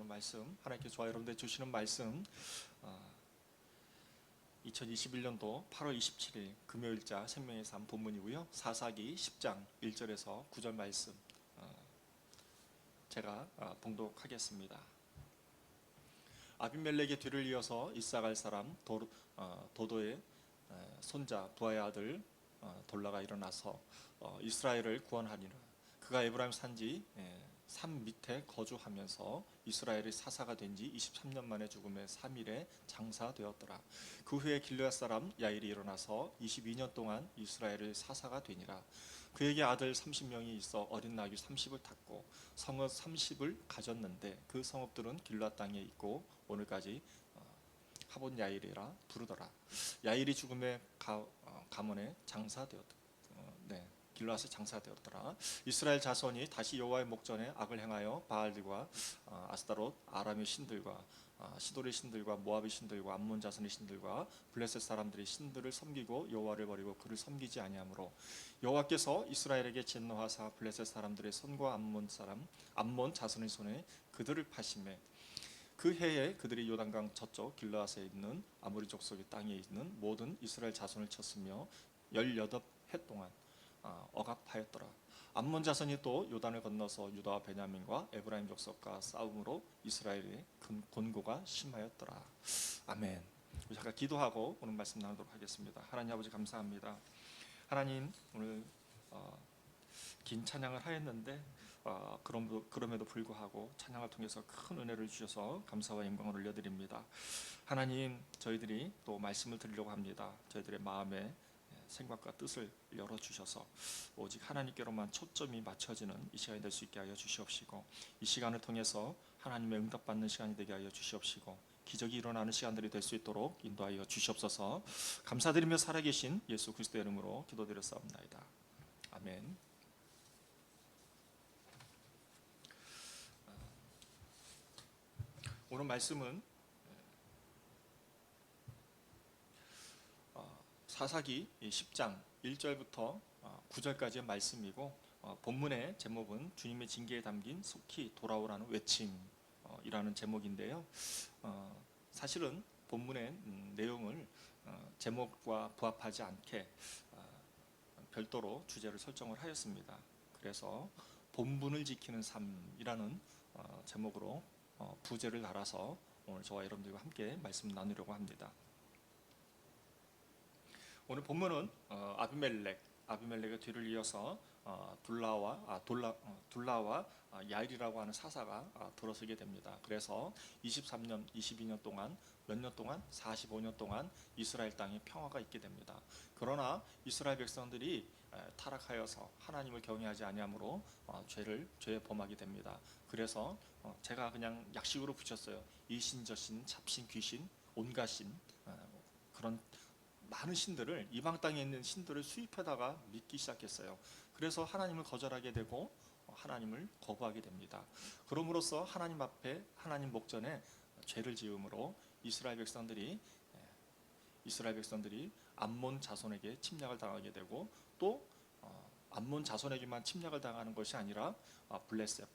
오늘 말씀, 하나님께서 저와 여러분들 주시는 말씀, 2021년도 8월 27일 금요일자 생명의 삶 본문이고요. 사사기 10장 1절에서 9절 말씀 제가 봉독하겠습니다. 아비멜렉의 뒤를 이어서 이사갈 사람 도도의 손자 부하의 아들 돌라가 일어나서 이스라엘을 구원하니라. 그가 에브라임 산지 산 밑에 거주하면서 이스라엘의 사사가 된 지 23년 만에 죽음의 3일에 장사되었더라. 그 후에 길르앗 사람 야일이 일어나서 22년 동안 이스라엘의 사사가 되니라. 그에게 아들 30명이 있어 어린 나귀 30을 탔고 성읍 30을 가졌는데 그 성읍들은 길르앗 땅에 있고 오늘까지 하본 야일이라 부르더라. 야일이 죽음의 가문에 장사되었다. 길르앗에 장사되었더라. 이스라엘 자손이 다시 여호와의 목전에 악을 행하여 바알들과 아스타롯 아람의 신들과 시돌의 신들과 모압의 신들과 암몬 자손의 신들과 블레셋 사람들의 신들을 섬기고 여호와를 버리고 그를 섬기지 아니하므로 여호와께서 이스라엘에게 진노하사 블레셋 사람들의 손과 암몬 자손의 손에 그들을 파심해 그 해에 그들이 요단강 저쪽 길르앗에 있는 아모리 족속의 땅에 있는 모든 이스라엘 자손을 쳤으며 18해 동안 억압하였더라. 암몬 자손이 또 요단을 건너서 유다와 베냐민과 에브라임 족속과 싸움으로 이스라엘의 곤고가 심하였더라. 아멘. 우리 잠깐 기도하고 오늘 말씀 나누도록 하겠습니다. 하나님 아버지 감사합니다. 하나님 오늘 긴 찬양을 하였는데 그럼에도 불구하고 찬양을 통해서 큰 은혜를 주셔서 감사와 영광을 올려드립니다. 하나님 저희들이 또 말씀을 드리려고 합니다. 저희들의 마음에 생각과 뜻을 열어주셔서 오직 하나님께로만 초점이 맞춰지는 이 시간이 될 수 있게 하여 주시옵시고 이 시간을 통해서 하나님의 응답받는 시간이 되게 하여 주시옵시고 기적이 일어나는 시간들이 될 수 있도록 인도하여 주시옵소서. 감사드리며 살아계신 예수 그리스도의 이름으로 기도드렸사옵나이다. 아멘. 오늘 말씀은 사사기 10장 1절부터 9절까지의 말씀이고 본문의 제목은 주님의 징계에 담긴 속히 돌아오라는 외침이라는 제목인데요. 사실은 본문의 내용을 제목과 부합하지 않게 별도로 주제를 설정을 하였습니다. 그래서 본분을 지키는 삶이라는 제목으로 부제를 달아서 오늘 저와 여러분들과 함께 말씀 나누려고 합니다. 오늘 본문은 아비멜렉의 뒤를 이어서 둘라와 야일이라고 하는 사사가 들어서게 됩니다. 그래서 23년, 22년 동안 몇 년 동안 45년 동안 이스라엘 땅에 평화가 있게 됩니다. 그러나 이스라엘 백성들이 타락하여서 하나님을 경외하지 아니하므로 죄에 범하게 됩니다. 그래서 제가 그냥 약식으로 붙였어요. 이신 저신 잡신 귀신 온갖 신 그런 많은 신들을 이방 땅에 있는 신들을 수입하다가 믿기 시작했어요. 그래서 하나님을 거절하게 되고 하나님을 거부하게 됩니다. 그럼으로써 하나님 앞에 하나님 목전에 죄를 지음으로 이스라엘 백성들이 암몬 자손에게 침략을 당하게 되고 또 암몬 자손에게만 침략을 당하는 것이 아니라 블레셋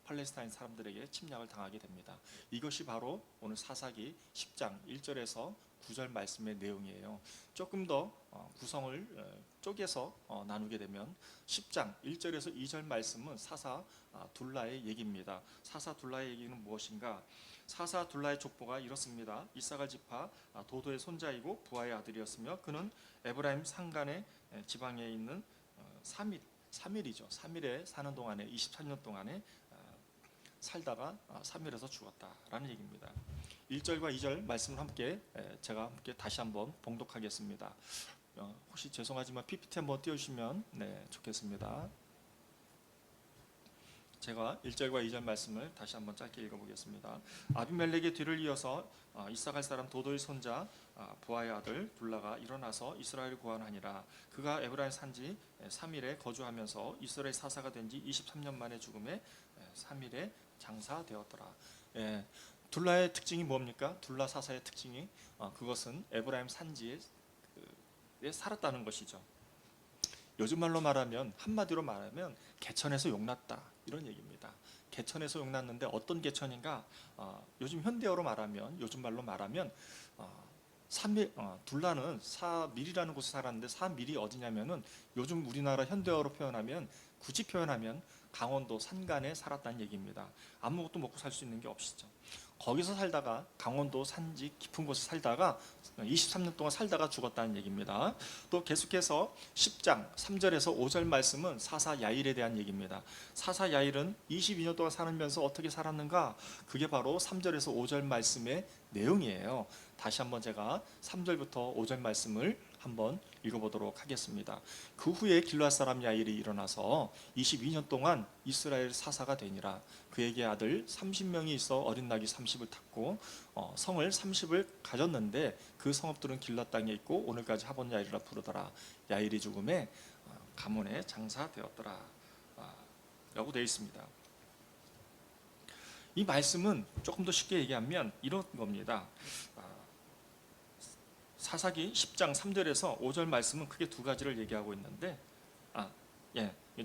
팔레스타인 사람들에게 침략을 당하게 됩니다. 이것이 바로 오늘 사사기 10장 1절에서 9절 말씀의 내용이에요. 조금 더 구성을 쪼개서 나누게 되면 10장 1절에서 2절 말씀은 사사 둘라의 얘기입니다. 사사 둘라의 얘기는 무엇인가? 사사 둘라의 족보가 이렇습니다. 이사갈 지파 도도의 손자이고 부하의 아들이었으며 그는 에브라임 산간의 지방에 있는 3일에 사는 동안에 23년 동안에 살다가 3일에서 죽었다라는 얘기입니다. 1절과 2절 말씀을 제가 함께 다시 한번 봉독하겠습니다. 혹시 죄송하지만 PPT 한번 띄워주시면 좋겠습니다. 제가 1절과 2절 말씀을 다시 한번 짧게 읽어보겠습니다. 아비멜렉의 뒤를 이어서 이사갈 사람 도도의 손자 부하의 아들 둘라가 일어나서 이스라엘을 구원하니라. 그가 에브라임 산지 3일에 거주하면서 이스라엘 사사가 된 지 23년 만에 죽음에 3일에 장사되었더라. 둘라의 특징이 뭡니까? 둘라 사사의 특징이 그것은 에브라임 산지에 살았다는 것이죠. 요즘 말로 말하면 한마디로 말하면 개천에서 용났다 이런 얘기입니다. 개천에서 용났는데 어떤 개천인가? 요즘 현대어로 말하면, 요즘 말로 말하면 둘라는 사밀이라는 곳에 살았는데, 사밀이 어디냐면은 요즘 우리나라 현대어로 표현하면, 굳이 표현하면 강원도 산간에 살았다는 얘기입니다. 아무것도 먹고 살 수 있는 게 없시죠. 거기서 살다가 강원도 산지 깊은 곳에 살다가 23년 동안 살다가 죽었다는 얘기입니다. 또 계속해서 10장 3절에서 5절 말씀은 사사 야일에 대한 얘기입니다. 사사 야일은 22년 동안 살면서 어떻게 살았는가? 그게 바로 3절에서 5절 말씀의 내용이에요. 다시 한번 제가 3절부터 5절 말씀을 한번 읽어보도록 하겠습니다. 그 후에 길르앗 사람 야일이 일어나서 22년 동안 이스라엘 사사가 되니라. 그에게 아들 30명이 있어 어린 낙이 30을 탔고 성을 30을 가졌는데 그 성읍들은 길르앗 땅에 있고 오늘까지 하본 야일이라 부르더라. 야일이 죽음에 가문에 장사되었더라 라고 되어 있습니다. 이 말씀은 조금 더 쉽게 얘기하면 이런 겁니다. 사사기 10장 3절에서 5절 말씀은 크게 두 가지를 얘기하고 있는데,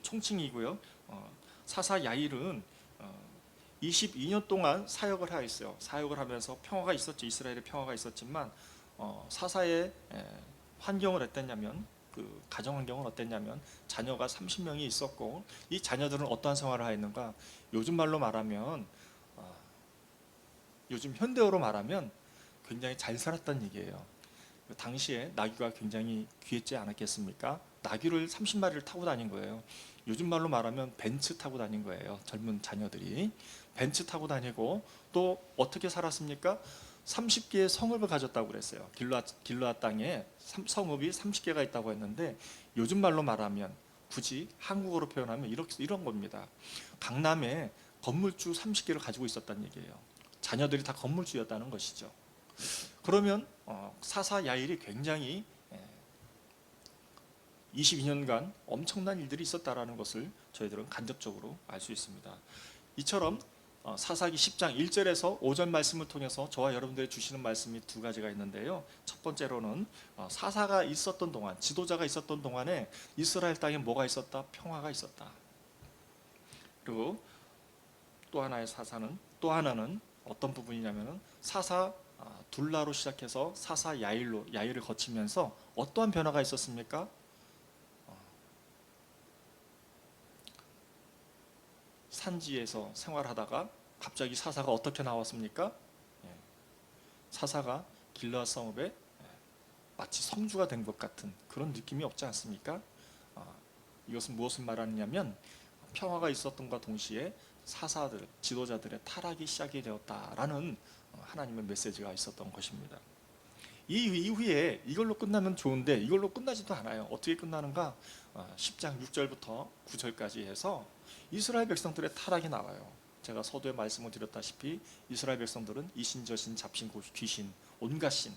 총칭이고요. 사사 야일은 22년 동안 사역을 하였어요. 사역을 하면서 평화가 있었죠. 이스라엘의 평화가 있었지만 사사의 환경을 어땠냐면, 그 가정 환경은 어땠냐면 자녀가 30명이 있었고, 이 자녀들은 어떠한 생활을 하였는가? 요즘 말로 말하면, 요즘 현대어로 말하면 굉장히 잘 살았다는 얘기예요. 당시에 나귀가 굉장히 귀했지 않았겠습니까? 나귀를 30마리를 타고 다닌 거예요. 요즘 말로 말하면 벤츠 타고 다닌 거예요. 젊은 자녀들이 벤츠 타고 다니고, 또 어떻게 살았습니까? 30개의 성읍을 가졌다고 그랬어요. 길르앗 땅에 성읍이 30개가 있다고 했는데, 요즘 말로 말하면, 굳이 한국어로 표현하면 이런 겁니다. 강남에 건물주 30개를 가지고 있었다는 얘기예요. 자녀들이 다 건물주였다는 것이죠. 그러면 사사 야일이 굉장히 22년간 엄청난 일들이 있었다라는 것을 저희들은 간접적으로 알 수 있습니다. 이처럼 사사기 10장 1절에서 5절 말씀을 통해서 저와 여러분들이 주시는 말씀이 두 가지가 있는데요. 첫 번째로는 사사가 있었던 동안, 지도자가 있었던 동안에 이스라엘 땅에 뭐가 있었다? 평화가 있었다. 그리고 또 하나는 어떤 부분이냐면은 사사 둘라로 시작해서 사사 야일을 거치면서 어떠한 변화가 있었습니까? 산지에서 생활하다가 갑자기 사사가 어떻게 나왔습니까? 사사가 길르앗 성읍에 마치 성주가 된 것 같은 그런 느낌이 없지 않습니까? 이것은 무엇을 말하느냐면, 평화가 있었던과 동시에 사사들, 지도자들의 타락이 시작이 되었다라는 하나님의 메시지가 있었던 것입니다. 이 이후에 이걸로 끝나면 좋은데 이걸로 끝나지도 않아요. 어떻게 끝나는가? 10장 6절부터 9절까지 해서 이스라엘 백성들의 타락이 나와요. 제가 서두에 말씀을 드렸다시피 이스라엘 백성들은 이신저신 잡신 귀신 온갖 신,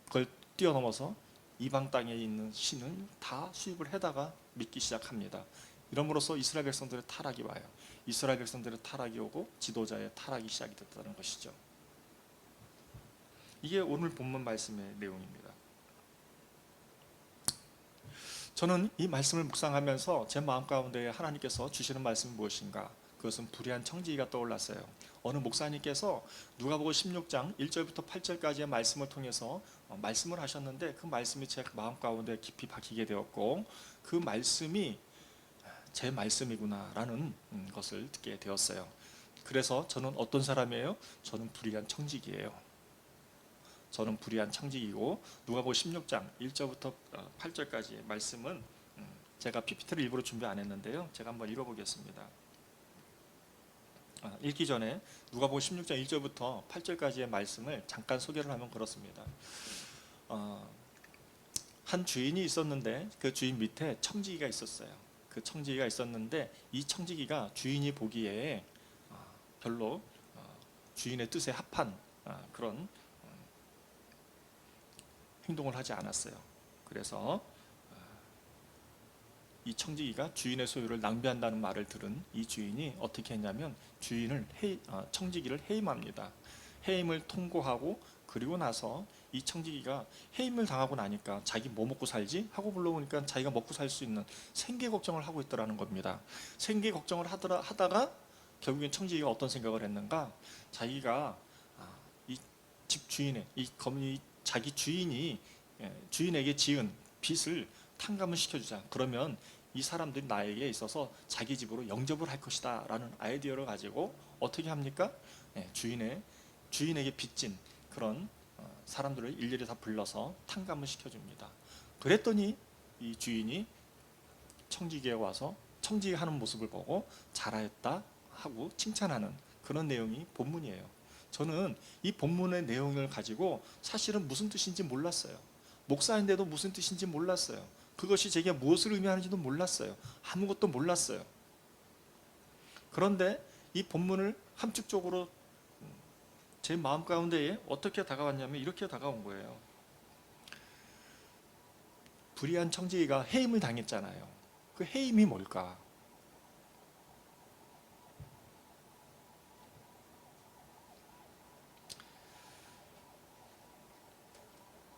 그걸 뛰어넘어서 이방 땅에 있는 신을 다 수입을 해다가 믿기 시작합니다. 이러므로써 이스라엘 백성들의 타락이 와요. 이스라엘 백성들의 타락이 오고 지도자의 타락이 시작이 됐다는 것이죠. 이게 오늘 본문 말씀의 내용입니다. 저는 이 말씀을 묵상하면서 제 마음 가운데 하나님께서 주시는 말씀이 무엇인가? 그것은 불의한 청지기가 떠올랐어요. 어느 목사님께서 누가복음 16장 1절부터 8절까지의 말씀을 통해서 말씀을 하셨는데, 그 말씀이 제 마음 가운데 깊이 박히게 되었고, 그 말씀이 제 말씀이구나라는 것을 듣게 되었어요. 그래서 저는 어떤 사람이에요? 저는 불의한 청지기예요. 저는 불의한 청지기고, 누가복음 16장 1절부터 8절까지의 말씀은 제가 PPT를 일부러 준비 안 했는데요. 제가 한번 읽어보겠습니다. 읽기 전에 누가복음 16장 1절부터 8절까지의 말씀을 잠깐 소개를 하면 그렇습니다. 한 주인이 있었는데 그 주인 밑에 청지기가 있었어요. 그 청지기가 있었는데 이 청지기가 주인이 보기에 별로 주인의 뜻에 합한 그런 행동을 하지 않았어요. 그래서 이 청지기가 주인의 소유를 낭비한다는 말을 들은 이 주인이 어떻게 했냐면 청지기를 해임합니다. 해임을 통고하고, 그리고 나서 이 청지기가 해임을 당하고 나니까 자기 뭐 먹고 살지? 하고 불러보니까 자기가 먹고 살 수 있는 생계 걱정을 하고 있더라는 겁니다. 생계 걱정을 하다가 결국엔 청지기가 어떤 생각을 했는가? 자기가 이 집 주인의 이 자기 주인이 주인에게 지은 빚을 탕감을 시켜주자. 그러면 이 사람들이 나에게 있어서 자기 집으로 영접을 할 것이다 라는 아이디어를 가지고 어떻게 합니까? 주인에게 빚진 그런 사람들을 일일이 다 불러서 탕감을 시켜줍니다. 그랬더니 이 주인이 청지기에 와서 청지기 하는 모습을 보고 잘하였다 하고 칭찬하는 그런 내용이 본문이에요. 저는 이 본문의 내용을 가지고 사실은 무슨 뜻인지 몰랐어요. 목사인데도 무슨 뜻인지 몰랐어요. 그것이 제게 무엇을 의미하는지도 몰랐어요. 아무것도 몰랐어요. 그런데 이 본문을 함축적으로 제 마음 가운데에 어떻게 다가왔냐면 이렇게 다가온 거예요. 불의한 청지기가 해임을 당했잖아요. 그 해임이 뭘까?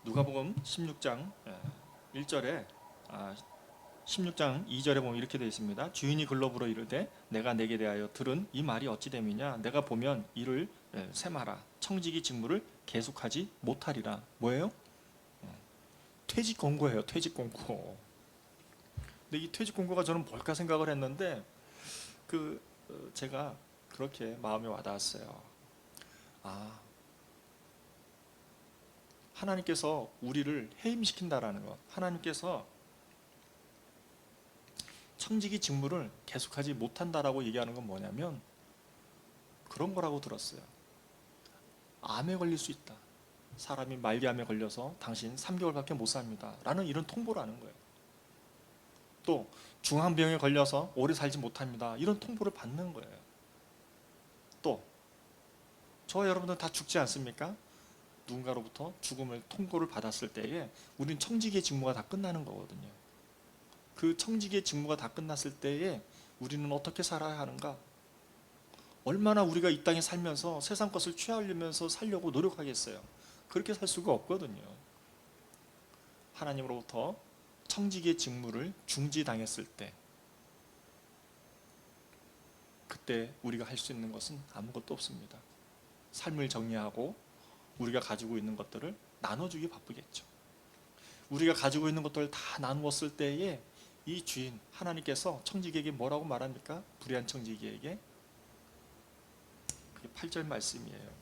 누가복음 16장 1절에 16장 2절에 보면 이렇게 되어 있습니다. 주인이 글로부로 이르되 내가 내게 대하여 들은 이 말이 어찌 됨이냐? 내가 보면 이를 셈하라. 청지기 직무를 계속하지 못하리라. 뭐예요? 퇴직 공고예요. 퇴직 공고. 근데 이 퇴직 공고가 저는 뭘까 생각을 했는데 제가 그렇게 마음에 와닿았어요. 하나님께서 우리를 해임시킨다라는 것. 하나님께서 청지기 직무를 계속하지 못한다라고 얘기하는 건 뭐냐면 그런 거라고 들었어요. 암에 걸릴 수 있다. 사람이 말기암에 걸려서 당신 3개월밖에 못 삽니다. 라는 이런 통보를 하는 거예요. 또 중환병에 걸려서 오래 살지 못합니다. 이런 통보를 받는 거예요. 또 저와 여러분들 다 죽지 않습니까? 누군가로부터 죽음을 통보를 받았을 때에 우린 청지기의 직무가 다 끝나는 거거든요. 그 청지기의 직무가 다 끝났을 때에 우리는 어떻게 살아야 하는가? 얼마나 우리가 이 땅에 살면서 세상 것을 취하려면서 살려고 노력하겠어요. 그렇게 살 수가 없거든요. 하나님으로부터 청지기의 직무를 중지당했을 때 그때 우리가 할 수 있는 것은 아무것도 없습니다. 삶을 정리하고 우리가 가지고 있는 것들을 나눠주기 바쁘겠죠. 우리가 가지고 있는 것들을 다 나누었을 때에 이 주인 하나님께서 청지기에게 뭐라고 말합니까? 불의한 청지기에게 그게 8절 말씀이에요.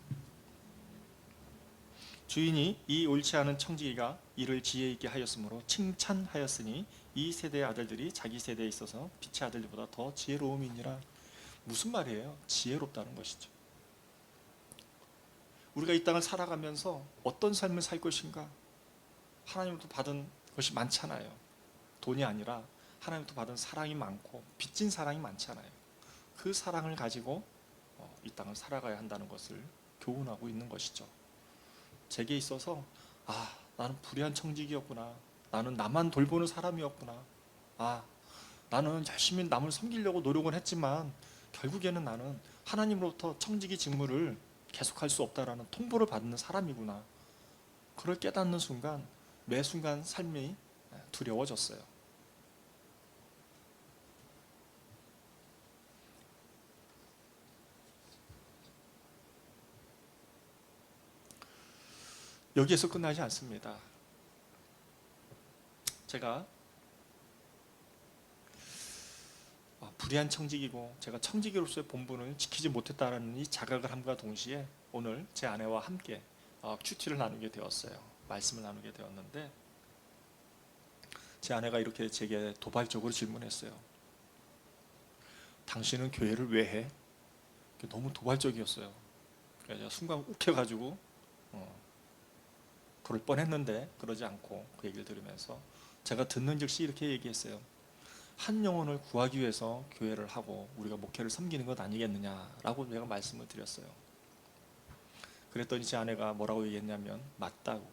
주인이 이 옳지 않은 청지기가 이를 지혜 있게 하였으므로 칭찬하였으니 이 세대의 아들들이 자기 세대에 있어서 빛의 아들들보다 더 지혜로움이니라. 무슨 말이에요? 지혜롭다는 것이죠. 우리가 이 땅을 살아가면서 어떤 삶을 살 것인가? 하나님부터 받은 것이 많잖아요. 돈이 아니라 하나님부터 받은 사랑이 많고 빚진 사랑이 많잖아요. 그 사랑을 가지고 이 땅을 살아가야 한다는 것을 교훈하고 있는 것이죠. 제게 있어서 나는 불의한 청지기였구나. 나는 나만 돌보는 사람이었구나. 나는 열심히 남을 섬기려고 노력은 했지만 결국에는 나는 하나님으로부터 청지기 직무를 계속할 수 없다라는 통보를 받는 사람이구나. 그걸 깨닫는 순간 매 순간 삶이 두려워졌어요. 여기에서 끝나지 않습니다. 제가 불의한 청지기고 제가 청지기로서의 본분을 지키지 못했다는 이 자각을 함과 동시에 오늘 제 아내와 함께 큐티를 나누게 되었어요. 말씀을 나누게 되었는데 제 아내가 이렇게 제게 도발적으로 질문했어요. 당신은 교회를 왜 해? 너무 도발적이었어요. 그래서 순간 욱해가지고 그럴 뻔했는데 그러지 않고 그 얘기를 들으면서 제가 듣는 즉시 이렇게 얘기했어요. 한 영혼을 구하기 위해서 교회를 하고 우리가 목회를 섬기는 것 아니겠느냐라고 제가 말씀을 드렸어요. 그랬더니 제 아내가 뭐라고 얘기했냐면 맞다고.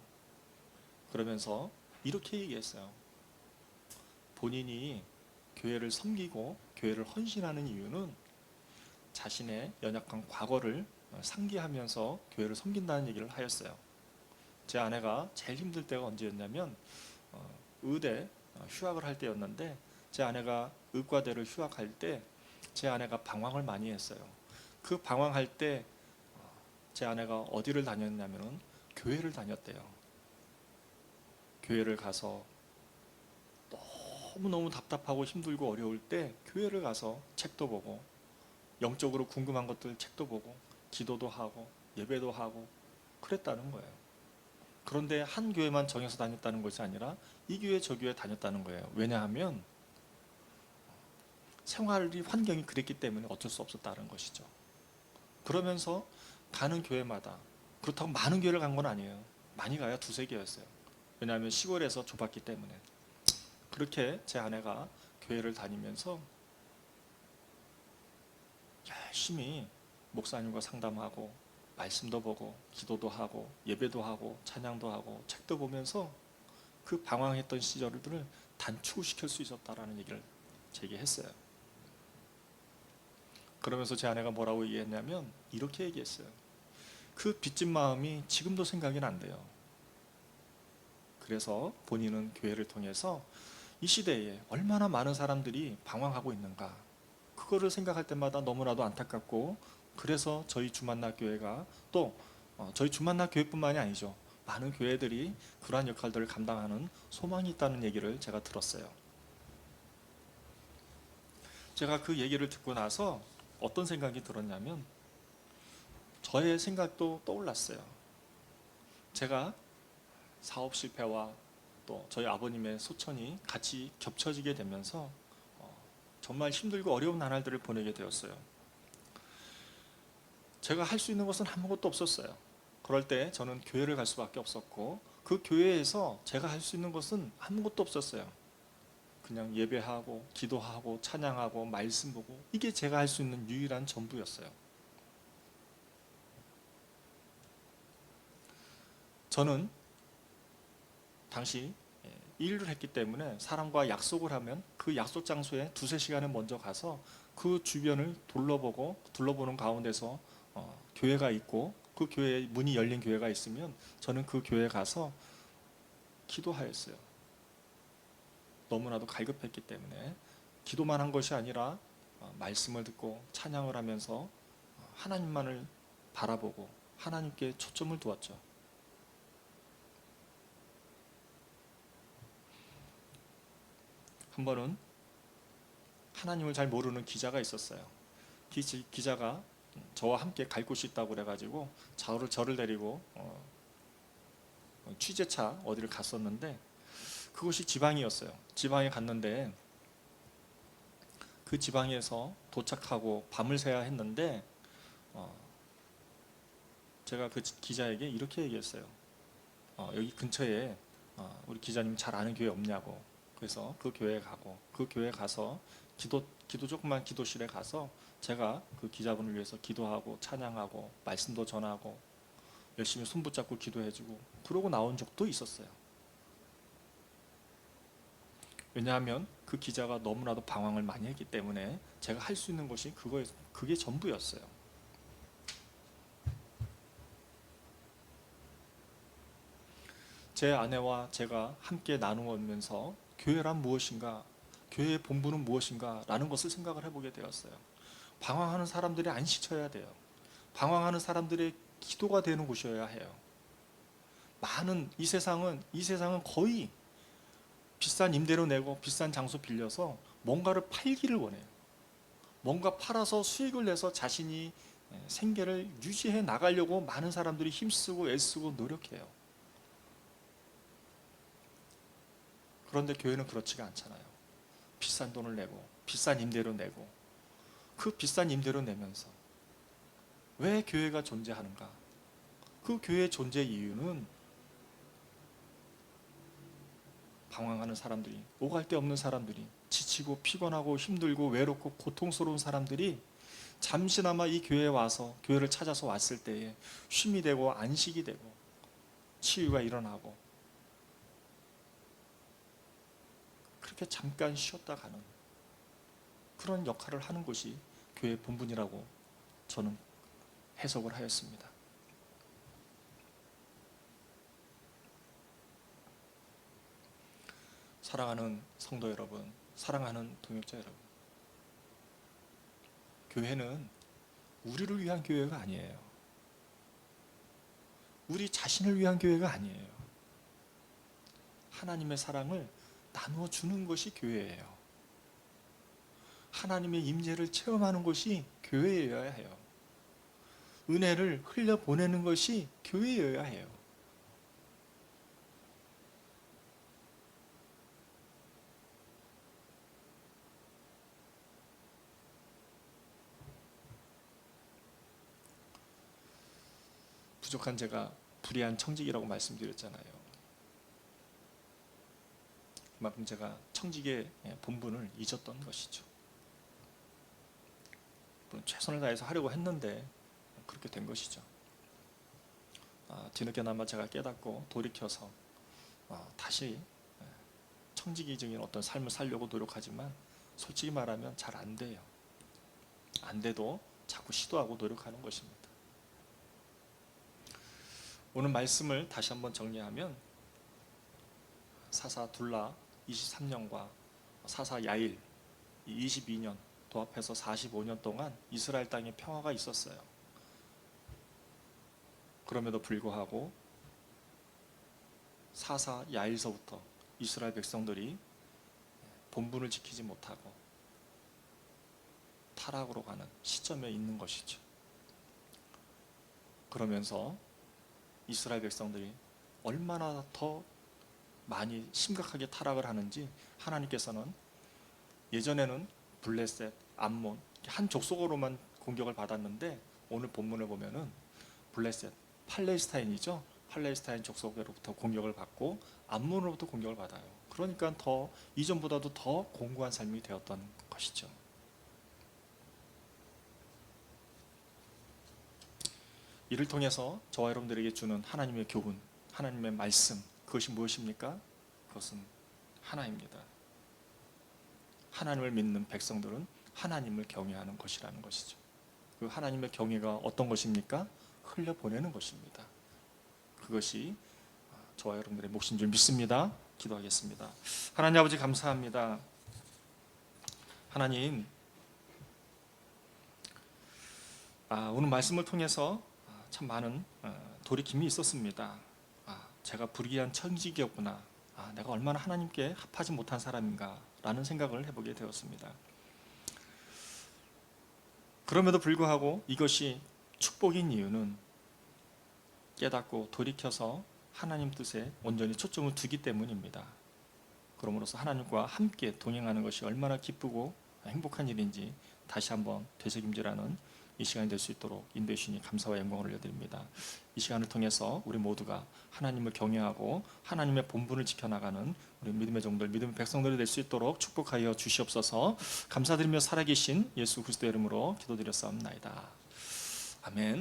그러면서 이렇게 얘기했어요. 본인이 교회를 섬기고 교회를 헌신하는 이유는 자신의 연약한 과거를 상기하면서 교회를 섬긴다는 얘기를 하였어요. 제 아내가 제일 힘들 때가 언제였냐면 의대 휴학을 할 때였는데 제 아내가 의과대를 휴학할 때 제 아내가 방황을 많이 했어요. 그 방황할 때 제 아내가 어디를 다녔냐면은 교회를 다녔대요. 교회를 가서 너무너무 답답하고 힘들고 어려울 때 교회를 가서 책도 보고 영적으로 궁금한 것들 책도 보고 기도도 하고 예배도 하고 그랬다는 거예요. 그런데 한 교회만 정해서 다녔다는 것이 아니라 이 교회 저 교회 다녔다는 거예요. 왜냐하면 생활이 환경이 그랬기 때문에 어쩔 수 없었다는 것이죠. 그러면서 가는 교회마다 그렇다고 많은 교회를 간 건 아니에요. 많이 가야 두세 개였어요. 왜냐하면 시골에서 좁았기 때문에. 그렇게 제 아내가 교회를 다니면서 열심히 목사님과 상담하고 말씀도 보고 기도도 하고 예배도 하고 찬양도 하고 책도 보면서 그 방황했던 시절들을 단축시킬 수 있었다라는 얘기를 제게 했어요. 그러면서 제 아내가 뭐라고 얘기했냐면 이렇게 얘기했어요. 그 빚진 마음이 지금도 생각이 난대요. 그래서 본인은 교회를 통해서 이 시대에 얼마나 많은 사람들이 방황하고 있는가, 그거를 생각할 때마다 너무나도 안타깝고, 그래서 저희 주만나 교회가 또 저희 주만나 교회뿐만이 아니죠. 많은 교회들이 그러한 역할들을 감당하는 소망이 있다는 얘기를 제가 들었어요. 제가 그 얘기를 듣고 나서 어떤 생각이 들었냐면 저의 생각도 떠올랐어요. 제가 사업 실패와 또 저희 아버님의 소천이 같이 겹쳐지게 되면서 정말 힘들고 어려운 나날들을 보내게 되었어요. 제가 할 수 있는 것은 아무것도 없었어요. 그럴 때 저는 교회를 갈 수밖에 없었고, 그 교회에서 제가 할 수 있는 것은 아무것도 없었어요. 그냥 예배하고 기도하고 찬양하고 말씀 보고, 이게 제가 할 수 있는 유일한 전부였어요. 저는 당시 일을 했기 때문에 사람과 약속을 하면 그 약속 장소에 두세 시간을 먼저 가서 그 주변을 둘러보는 가운데서 교회가 있고 그 교회 문이 열린 교회가 있으면 저는 그 교회에 가서 기도하였어요. 너무나도 갈급했기 때문에 기도만 한 것이 아니라 말씀을 듣고 찬양을 하면서 하나님만을 바라보고 하나님께 초점을 두었죠. 한 번은 하나님을 잘 모르는 기자가 있었어요. 기자가 저와 함께 갈 곳이 있다고 그래가지고 저를 데리고 취재차 어디를 갔었는데, 그곳이 지방이었어요. 지방에 갔는데 그 지방에서 도착하고 밤을 새야 했는데 제가 그 기자에게 이렇게 얘기했어요. 여기 근처에 우리 기자님 잘 아는 교회 없냐고. 그래서 그 교회에 가고, 그 교회에 가서 조그만 기도실에 가서 제가 그 기자분을 위해서 기도하고 찬양하고 말씀도 전하고 열심히 손 붙잡고 기도해주고 그러고 나온 적도 있었어요. 왜냐하면 그 기자가 너무나도 방황을 많이 했기 때문에 제가 할 수 있는 것이 그게 전부였어요. 제 아내와 제가 함께 나누면서 교회란 무엇인가, 교회의 본분은 무엇인가 라는 것을 생각을 해보게 되었어요. 방황하는 사람들이 안 지쳐야 돼요. 방황하는 사람들의 기도가 되는 곳이어야 해요. 이 세상은 거의 비싼 임대료 내고 비싼 장소 빌려서 뭔가를 팔기를 원해요. 뭔가 팔아서 수익을 내서 자신이 생계를 유지해 나가려고 많은 사람들이 힘쓰고 애쓰고 노력해요. 그런데 교회는 그렇지가 않잖아요. 비싼 돈을 내고 비싼 임대료 내고, 그 비싼 임대료 내면서 왜 교회가 존재하는가? 그 교회의 존재 이유는 방황하는 사람들이, 오갈 데 없는 사람들이, 지치고 피곤하고 힘들고 외롭고 고통스러운 사람들이 잠시나마 이 교회에 와서, 교회를 찾아서 왔을 때에 쉼이 되고 안식이 되고 치유가 일어나고 그렇게 잠깐 쉬었다 가는 그런 역할을 하는 것이 교회의 본분이라고 저는 해석을 하였습니다. 사랑하는 성도 여러분, 사랑하는 동역자 여러분, 교회는 우리를 위한 교회가 아니에요. 우리 자신을 위한 교회가 아니에요. 하나님의 사랑을 나누어 주는 것이 교회예요. 하나님의 임재를 체험하는 것이 교회여야 해요. 은혜를 흘려 보내는 것이 교회여야 해요. 부족한 제가 불의한 청직이라고 말씀드렸잖아요. 그만큼 제가 청직의 본분을 잊었던 것이죠. 최선을 다해서 하려고 했는데 그렇게 된 것이죠. 뒤늦게나마 제가 깨닫고 돌이켜서 다시 청지기적인 어떤 삶을 살려고 노력하지만 솔직히 말하면 잘 안 돼요. 안 돼도 자꾸 시도하고 노력하는 것입니다. 오늘 말씀을 다시 한번 정리하면 사사 둘라 23년과 사사 야일 22년 도합해서 45년 동안 이스라엘 땅에 평화가 있었어요. 그럼에도 불구하고 사사 야일서부터 이스라엘 백성들이 본분을 지키지 못하고 타락으로 가는 시점에 있는 것이죠. 그러면서 이스라엘 백성들이 얼마나 더 많이 심각하게 타락을 하는지 하나님께서는 예전에는 블레셋, 암몬 한 족속으로만 공격을 받았는데 오늘 본문을 보면은 블레셋, 팔레스타인이죠. 팔레스타인 족속으로부터 공격을 받고 암몬으로부터 공격을 받아요. 그러니까 더 이전보다도 더 공고한 삶이 되었던 것이죠. 이를 통해서 저와 여러분들에게 주는 하나님의 교훈, 하나님의 말씀, 그것이 무엇입니까? 그것은 하나입니다. 하나님을 믿는 백성들은 하나님을 경외하는 것이라는 것이죠. 그 하나님의 경외가 어떤 것입니까? 흘려보내는 것입니다. 그것이 저와 여러분들의 몫인 줄 믿습니다. 기도하겠습니다. 하나님 아버지 감사합니다. 하나님, 오늘 말씀을 통해서 참 많은 돌이킴이 있었습니다. 제가 불의한 천직이었구나. 내가 얼마나 하나님께 합하지 못한 사람인가 라는 생각을 해보게 되었습니다. 그럼에도 불구하고 이것이 축복인 이유는 깨닫고 돌이켜서 하나님 뜻에 온전히 초점을 두기 때문입니다. 그러므로서 하나님과 함께 동행하는 것이 얼마나 기쁘고 행복한 일인지 다시 한번 되새김질하는 이 시간이 될 수 있도록 인도해 주시니 감사와 영광을 올려드립니다. 이 시간을 통해서 우리 모두가 하나님을 경외하고 하나님의 본분을 지켜나가는 우리 믿음의 종들, 믿음의 백성들이 될 수 있도록 축복하여 주시옵소서. 감사드리며 살아계신 예수 그리스도의 이름으로 기도드렸사옵나이다. 아멘.